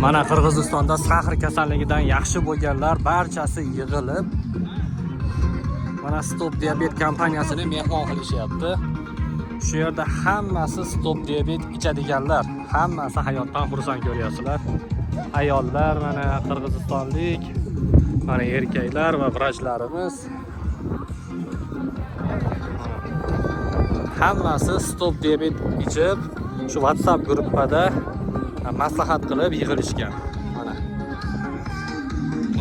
Mana Qirg'izistonda sahr kasalligidan yaxshi bo'lganlar barchasi yig'ilib mana Stop Diabet kompaniyasini mehmon qilishyapti. Shu yerda hammasi Stop Diabet ichadiganlar, hammasi hayotdan xursand ko'ryapsizlar. Ayollar, mana qirg'izistonlik, mana erkaklar va vrachlarimiz. Hammasi Stop Diabet ichib, shu WhatsApp gruppada maslahat qilib yig'ilishgan. Mana.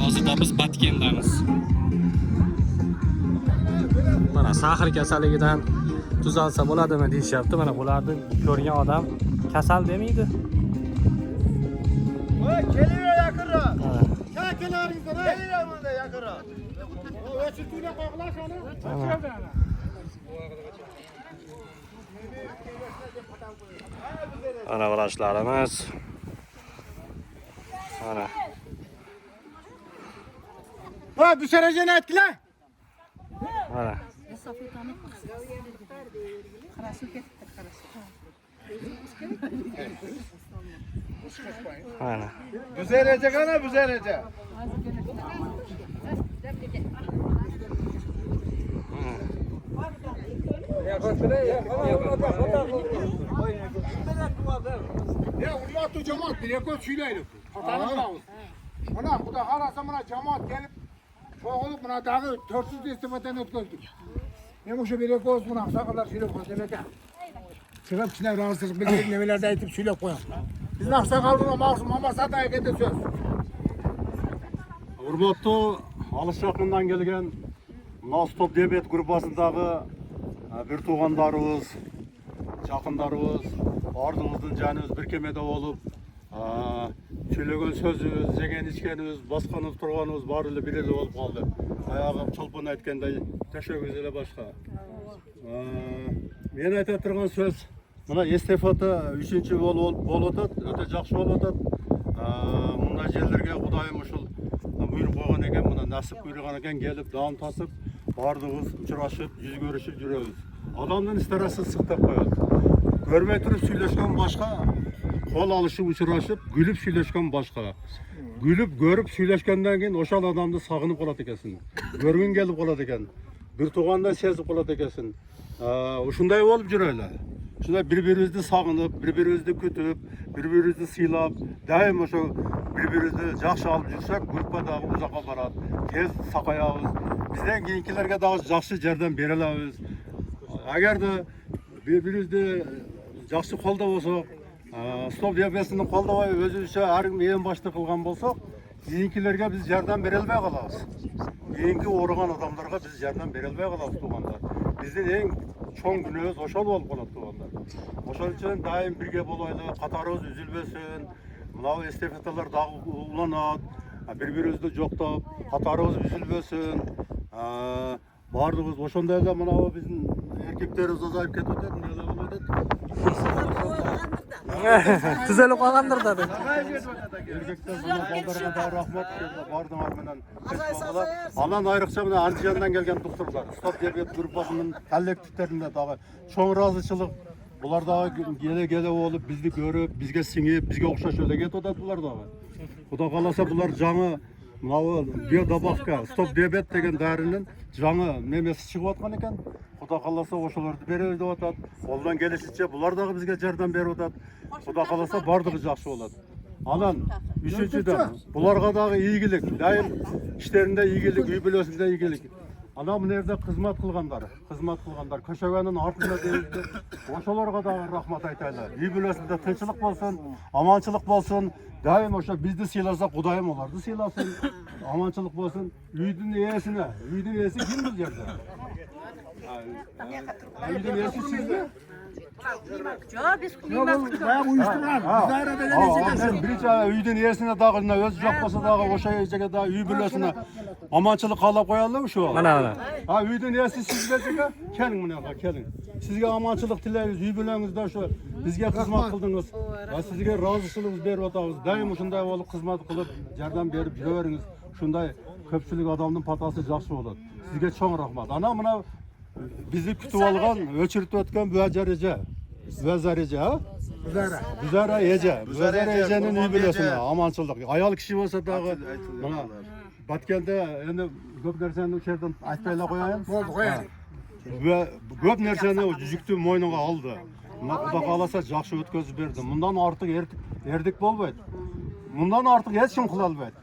Hozirda biz Batkendamiz. Mana sahr kasalligidan tuzalsa bo'ladimi deyishyapti. Mana bularni ko'rgan odam kasal demaydi. Voy, keliyor yaqinroq. Ha, kelaringizlar. Keliyor bunda yaqinroq. O'chirtuvga qo'yinglar shuni. Ana vrachlarimiz. Mana. Voy, bu sarajani aytdilar. Mana. Mana. Buzaraja qana, buzaraja. Ya urmatı cemaat bir yakın söyleyelim. Hatanımız. Buna Xudo xolasa mana cemaat gelip çoğulup buna dağı 400 istifadan ötküzdük. Ben o'sha bir yakın buna saqalar söylep qo'ydim ekan. Çıkıp içine rahatsızlık bildirip nevelerde aytip söylep qo'yam. Biz naqsaqal buna maqsum Mamasat ayakete söz. Hurmatli alış yaqindan kelgan Stop Diabet gruppasındagi bir tuğanlarımız, yaqinlarımız, ardımızdan canımız bir kemede olup, söylеген sözümüz, yegen içkenimiz, baskanımız, turganımız barılı birili olup kaldı. Ayağım çolpun aytkenday, teşekkür ederim başka. Men ayta turgan söz, mına estafeta 3-nji bolup atat, öte jakşı bolup atat. Muna jellerge Kudayım uşul buyrup koygan eken, muna nasip buyurgan eken gelip dağım tasıp, bardığız, uçuraşıp, yüz görüşüp жүрөбүз. Adamdan istarası sıktap koyat. Görmey turup söyleşken başka, kol alışıp uçuraşıp, gülüp söyleşken başka. Gülüp görüp söyleşkenden keyin oşal adamды sağınıp kalat ekesin. Görgün gelip kalat eken. Bir tuğandan sezip kalat ekesin. Uşunday olup жүрөлü. Şunda birbirimizni sağınıp, birbirimizni kütüp, birbirimizni sıylap, daim oşo birbirimizni jakşı alıp jursак, gruppa dagı uzakka barat, tez sakayabız. Bizden keyinkilerge dagı jakşı жерден бере алабыз. Agar da birbirimizni jakşı kolda bolsok, Stop Diabetini koldabay özümüzчө ар ким эң башты кылган болсок, кийинкилерге биз жардам бере албай калабыз. Кийинки ооруган адамдарга биз жардам бере албай калабыз туугандар. Биздин эң чоң күнөөбүз ошол болуп калат туугандар. Ошол үчүн дайым бирге болойлу, катарыбыз үзүлбөсүн. Мынау эстафеталар дагы уланат. Бири-бирибизди жоктоп, катарыбыз үзүлбөсүн. Бардыгыбыз ошондой эле мынау биздин эркектерибиz азайып кетип атат, эмне болуп атат? Tüzelip kalgandır dedi. Erkekler buna baldarga da rahmat, bardığlar menен. Anan ayrıkça mına Andijandan gelgen doktorlar. Stop Diabet gruppasının kollektivlerinde dagı çoğun razıçılık. Bular dagı gele olup bizni görüp, bizge singip, bizge okşaş öyle get odat bular dagı. Xudo kalasa bular жаңы мынау биодобавка Stop Diabet деген дәрінің жаңы немесі шығып атқан екен. Xudo kalasa ошолорду берели деп атат. Колдон келишинче булар дагы бизге жардам берип атат. Xudo kalasa бардыгы жакшы болот. Анан үчүнчүдөн буларга дагы ийгилик, дайым иштеринде ийгилик, үй бүлөсүндө ийгилик. Ana bu nerede hizmet kılganlar, köşegenin артында deyildi. Oşolarga da rahmat aytaylar. İyi bilesinde tinçlik bolsun, amançılık bolsun. Daim oşa bizdi sıylasak Kudayım olardı sıylasın. Amançılık bolsun. Üydün iyesine, üydün iyesi kim bu yerde? Üydün iyesi sizde? Bayağı uyuşturan. Birinci üydün iyesine dağılına öz yapmasa dağı oşa yiyecek dağı üy bilesine amançılık kala koyalım şu an. Mana. Ha üydün iyesi siz verecek kelin buna kelin. Sizge amançılık tileyiz, üy bilenizde şu bizge hizmet kıldınız. Sizge razısınız berip atağız. Daim uşunday olup hizmet kılıp yerden berip жүрөбүңүz. Şunday köpçülük adamın patası jakşı bolot. Sizge çoğun rahmat. Ana mına bizi kütüp algan, öçürtüp ötken Vazarice, Buzara. Buzara Ece. Buzara Ece'nin üybilesine amançılık. Ayal kişi olsa dağı bana Batkent'e endi köp narsani o yerden aytpayla koyayım. Bo'ldi, qo'yadi. Ve köp narsani o jüktü moynuga aldı. Xudo kalasa жақсы өткözüp berdi. Bundan artık erdik bolbaydı. Bundan artık hiç kim kıla albaydı.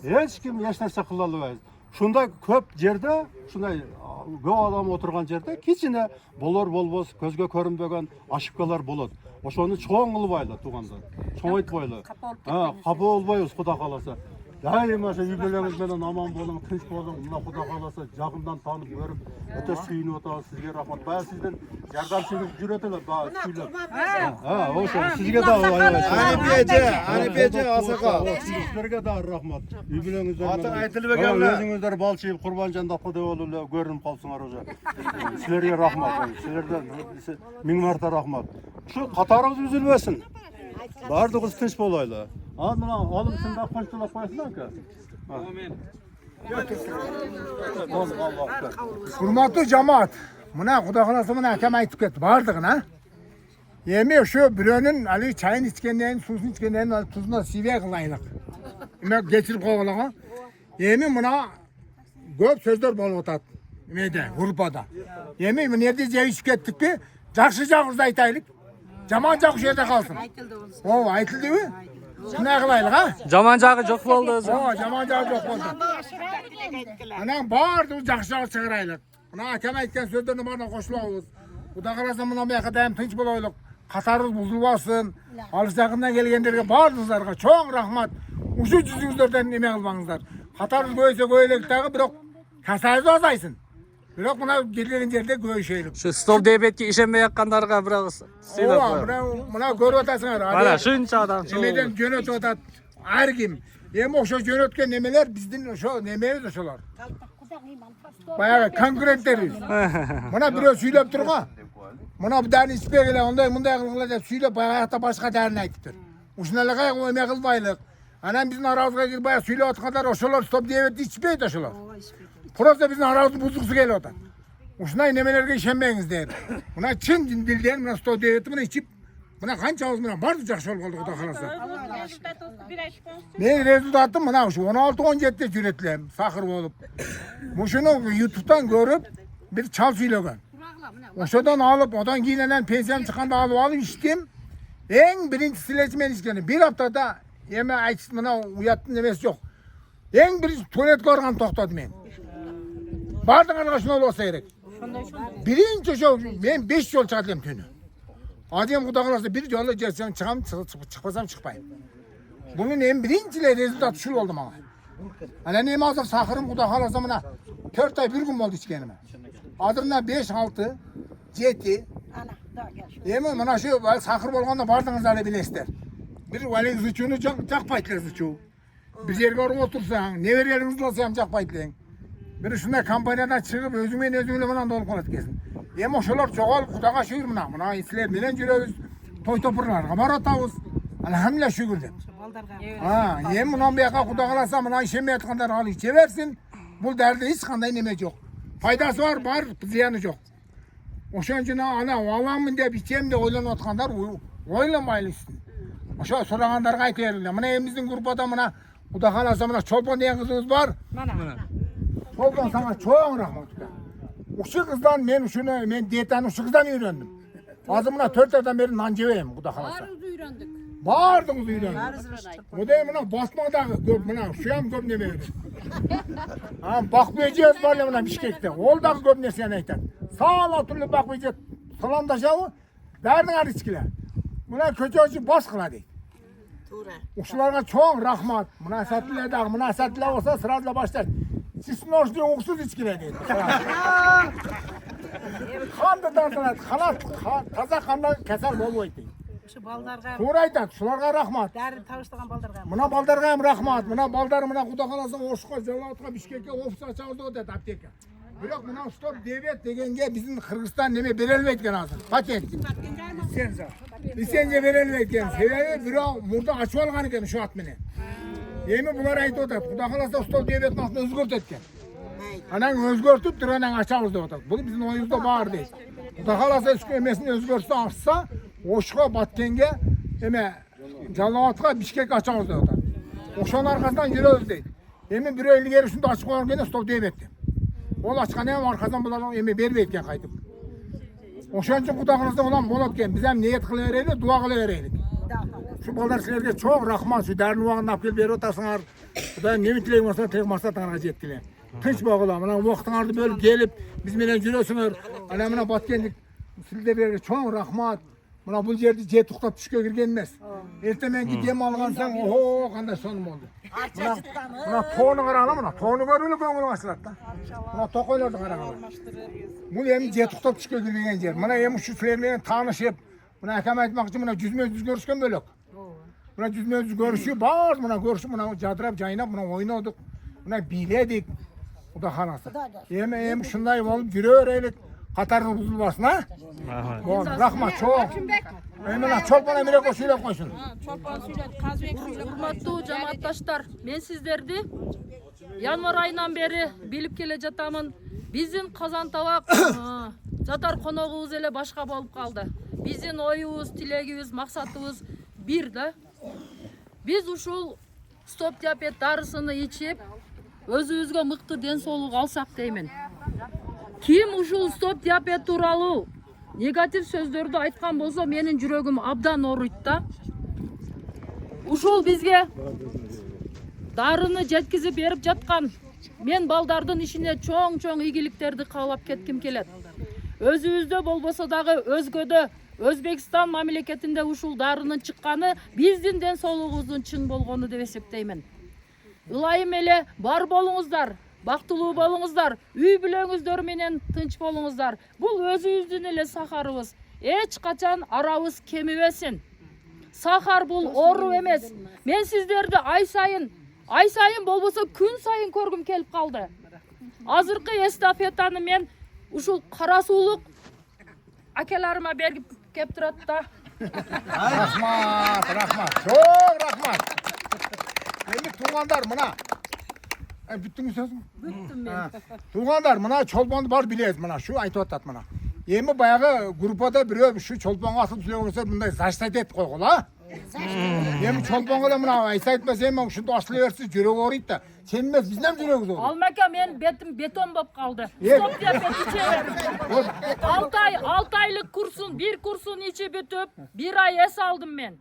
Hiç kim hiç narsa kıla albaydı. Şunday köp jerde, şunday көп адам отырған жерде кичине болор болбос көзгө көрүнбөгөн ашыккалар болот. Ошону чоң кылбайлы туугандар. Чоңойтпайлы. Капа болбойбуз Кудай кааласа. Дайыма ошо үй-бүлөңүз менен аман болуң, тынч болуң. Мына Кудай кааласа жагымдан таанып көрүп, өтө сүйүнүп атабыз. Сизге рахмат. Бая сизден жардамчыңыз жүрөт эле, бая сүйлөп. Ошо сизге да Анипеже асака. Сиздерге да рахмат. Үй-бүлөңүздөр Аты айтылып экен. өзүңүздөр бал чыйып курбан жандап деп эле көрүнүп калсыңар уже. Силерге рахмат. Силерден миң марта рахмат. Ушу катарыбыз үзүлбөсүн. Бардыгыбыз тынч болойлу. Мына алым сында коштулап коесуң ака. Амин. Hurmatlı cemaat. Buna Kuda kalası buna hakem aytıp ketdi. Bardığına. Yemi şu birinin ali çayın içkenlerin, suzun içkenlerin tuzuna siviye kılaylık. Yemek geçirip kovalağa. Yemi buna köp sözler bol otat. Meyde, grupada. Yemi bu nerede ceviş kettik ki? Jakşı jakşı aytaylık. Cemaat jakşı yerde kalsın. O aytıldı mı? Şuna kılaylık ha? Жаман жагы жок болду өзү. O cemaat jakşı yok oldu. Anan bardı jakşı jakşı çıkaraylık. Buna hakem aytken sözlerini bana koşulabız. Kuda kalasa buna bir kadar tinç boloyluk. Katarız buzulbasın. Alış yakından gelgenlerge bardızlarga çok rahmat. Uşu yüzünüzlerden emek almanızlar. Katarız göğüse göğülüktagi birok kasayızı azaysın. Birok buna gelgen yerde göğüşeylik. Şu stop debetke işenmey yakkanlarga bir ağız sıylap Oha, koy. buna görüp atasыңар. Mana şuncha adam Nemeden jönötüp atat her kim. Hem oşo jönötken nemeler bizdin oşo nememiz oşolar. Bayağı konkurentteriz. Buna birөө süylep turga. Buna bir tane içpeye gele onday munday kılgıla dep süylep bayakta başka derini aytıptır. Uşunalığa o emek kılbaylık. Anam bizim arazıga girip bayağı süylep atkanlar oşolar stop diyebet içpeydi oşolar. Prosta bizim arazı buzuksu geliyor otan. Uşunay nemelerge işenmeyiңiz der. Buna çın dilden buna stop diyebeti buna içip buna kança ağız buna bardı jakşı ol kaldı Kuda kalasa. Men rezultatım buna şu 16-17'de jüretlem sakır bolup. Muşunu YouTube'dan görüp bir çal söylegen. Oşadan alıp odan giyinenen pensiyam çıkanda alıp içtim. En birinci silecmen içkeni. Bir haftada yeme ayçısı buna uyattın demesi yok. En birinci tuvalet görgen toxtadı men. Bardın arkadaşın ol olsa gerek. Birinci şu ben 5 yol çatıyorum tünü. Adem Kuda kalasa bir yolla gelsem çıkam çıkmasam çıkmayayım. Bunun en birinciyle rezultat şu oldu bana. Hani neyim azap sakırım Kuda kalasa bana 4 ay bir gün oldu içkenime. Adırına 5-6, 7. Yemin bana şu sakır bolganda bardığınızları bilesizler. Bir vali zıçını jakpaytlar zıçı. Bir yerge oraya otursan, ne vereriniz olsa jakpaytlar. Bir şunda kampanyadan çıkıp özüngle bana dolup kalat kesin. Yemin oşolar çoğal Kudaga şükür buna. Buna isler bilen jüröbüz. Toy topurlarga baratabız. Elhamdülillah şükür dep. Ha, yemin bundan bir yaka Kuda kalasa buna işemey atkanlar al içeversin. Bu derde hiç kanday neme yok. Faydası var, ziyanı yok. Oşan için ana alamın dep içem de oylanıp atkanlar oylamaylı üstün. Oşa soraganlarga aytayarlar. Mına evimizin grupada mına Kuda kalasa mına Çolpan diyen kızımız var. Çolpan sana çok rahmat. Uşu kızdan men diyetani uşu kızdan öğrendim. Azımına 4 aydan beri nan jebeyim Kuda kalasa. Bardınız öğrendim. O da buna basmadağı köp buna şu hem köp neme öğrendim. Bakmayacağız var ya buna Bişkek'te. Ol da köp nesiyeni aytan. Sağla türlü bakmayacağız. Sılandaşağı derdin içkiler. Buna kötü ölçü bas kıla değil. Uşularga çok rahmat. Münasatliler olsa sırazla başlar. Sizin hoşluğu uksuz içkiler değil. Kandı dandılar. Taza kandan keser bol boydu. Şu baldarga, To'g'ri aytadi, shularga rahmat. dari tavışlagan baldarga. Buna baldarga ham rahmat. Buna baldar Kuda kalasa O'shqa, Jalovatga, Bishkekka ofis ochamiz dedi apteka. Biroq buna stop debet degenge bizim Kırgızistan neme berelmeydigan hozir. Patent. Lisenziya berelmeydigan. Sebebi biroq murda ochib olgan ekan shu at meni. Endi bular aytib o'tadi. Kuda kalasa stop debet vaqtini o'zgartgan. Anan o'zgartib turib anan ochamiz deb o'tadi. Bu bizning o'yimizda bor deydi. Kuda kalasa emesini o'zgartsa, Oşqa Batkenge eme Jalavatqa Bishkek açamız da. Oşanın arkasından yürüyoruz deydi. Emi bir öyle geri şunu da açık olan gene stop deyip etti. Ol açıkan hem arkadan bulalım emi berip etken kaydık. Oşan için kudağınızda olan bolatken biz hem niyet kılıvereydik, dua kılıvereydik. Şu balдар sizlerge çok rahmat, şu dərni uağını apel beri otasınlar. Kudayım ne bitileyim olsa tek maksatlarına jettiler. Tınç bağılar, bana vaxtınızda böyle gelip biz menen жүрөsüңөр. Ana mına Batkendik sizlerge çok rahmat. Buna bu yerde jet tutup düşke girgen emas. Ertemenki dem algansan oho qanday sonum oldu. Buna toğunu qarana buna. Toğunu görüyle көңүл açılat da. Buna toqoylardı qarana. Bu hem jet tutup düşke girgen yer. Buna hem şu sizlerle tanışıp buna akam aytmakçı buna yüzme-yüz görüşken bölük. Buna yüzme-yüz görüşüyor, bağır buna görüşüp buna jadırap jayınap buna oynadık. Buna biledik. Bu da halası. Hem şunday olup yürüyoreylik. Katarın buzulmasın ha? Rahmat çok. Emine çok bana bile koşuyla koşun. Урматтуу жамаатташтар, мен сиздерди январь айынан бери билип келе жатамын. Биздин Казан Табак жатар коногубуз эле башка болуп калды. Биздин оюбуз, тилегибиз, максатыбыз бир да. Биз ушул стоп диабет дарысыны ичип, өзүбүзгө мыкты ден соолук алсак деймин. Ким ушул стоп диабет тууралуу негатив сөздөрдү айткан болсо менин жүрөгүм абдан ооруйт да. Ушул бизге дарыны жеткизип берип жаткан мен балдардын ишине чоң ийгиликтерди каалап кетким келет. Өзүбүздө болбосо дагы өзгөдө Өзбекстан мамлекетинде ушул дарынын чыкканы биздин ден соолугубуздун чың болгону деп эсептеймин. Ылайым эле бар болуңуздар. Бактылуу болуңуздар, үй бүлөңүздөр менен тынч болуңуздар. Бул өзүбүздүн эле сахарыбыз. Эч качан арабыз кемибесин. Сахар бул оору эмес. Мен сиздерди ай сайын болбосо күн сайын көргүм келип калды. Азыркы эстафетаны мен ушул кара суулук акеларыма берип кеп турат да. Rahmat. Çok rahmat. Endi tuğanlar mına. Büttün mü sözüm? Бүттүм мен. Tuğanlar mına çolpanı var biliriz mına. Şu aytып атат mına. Emi bayağı grupada biri şu çolpanı atıp söylüyorsa bunday zaştat et koyğul ha. Emi çolpanı da mına aysa etmez emi şunu aslıversi jürek ağrıydı da. Senin emez bizden jürek ağrıydı. Алмака мен бетим бетон болуп калды. Е. Стоп диабет иче берdim. 6 aylık kursun, bir kursun içi бүтүп, 1 ay эс алдым мен.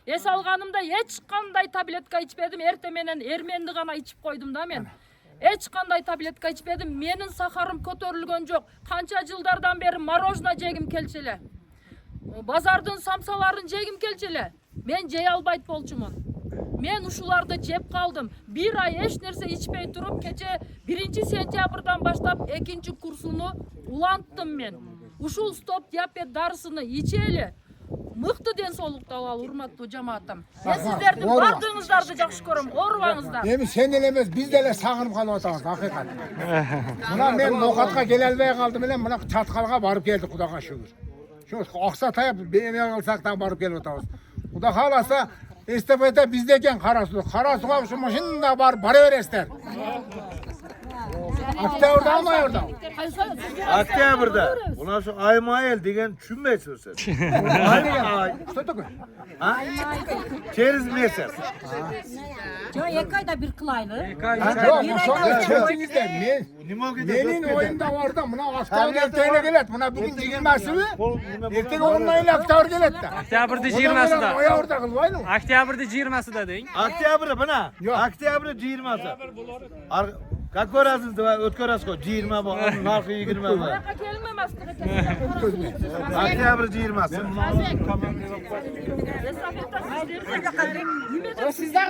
Эс алганымда эч кандай таблетка ичпедим, эрте менен эрменди гана ичип койдум да мен. Эч кандай таблетка ичпедим, менин сахарым көтөрүлгөн жок. Канча жылдардан бери мороженое жегим келчү эле. Базардын самсаларын жегим келчү эле. Мен жей албайт болчумун. Мен ушуларды жеп калдым. 1 ay эч нерсе ичпей туруп, кече 1 сентябрдан баштап 2 курсуну уланттым мен. Ушул стоп диабет дарысыны ичели. Мыкты ден соолукту алалы, урматтуу жамаатым. Мен сиздердин бардыгыңыздарды жакшы көрөм, оорубаңыздар. Emi sen ele emez biz de ele sağınıp kalıp atamız hakikat. Buna men Nokat'a gel elbeye kaldım ele buna Çatkal'a barıp geldik Kudağa şükür. Şu Aksatay'a beğenmeye kalsak da barıp gelip atamız. Kuda halasa estafete bizdeyken Karasu'da. Karasu'ya şu maşinle bara veresler. Aktayor'da mı orada? Oktyabrda. Ulan şu aymayel degen düşünmeysin sen. Ay. Что такое? Çeriz mesel. Yo, 2 ayda bir kılaylı. Yok, bu sonra çetinizde menin oyunda vardı. Buna Aktavur erteğine gelet. Buna bugün 20'si erteğe onunla Aktavur gelet de. Oktyabrda 20'sida. Oya orada kılmayın mı? Oktyabrda 20'sida deng. Oktyabrda bana. Yok. Oktyabrda 20'si. Как ko'rasiz deb o'tkazasiz-ku 20 bu, narxi 20 bu. Bunaqa kelmamasdi ekan. Oktyabr 20'si. Estafeta sizlarga. Sizlar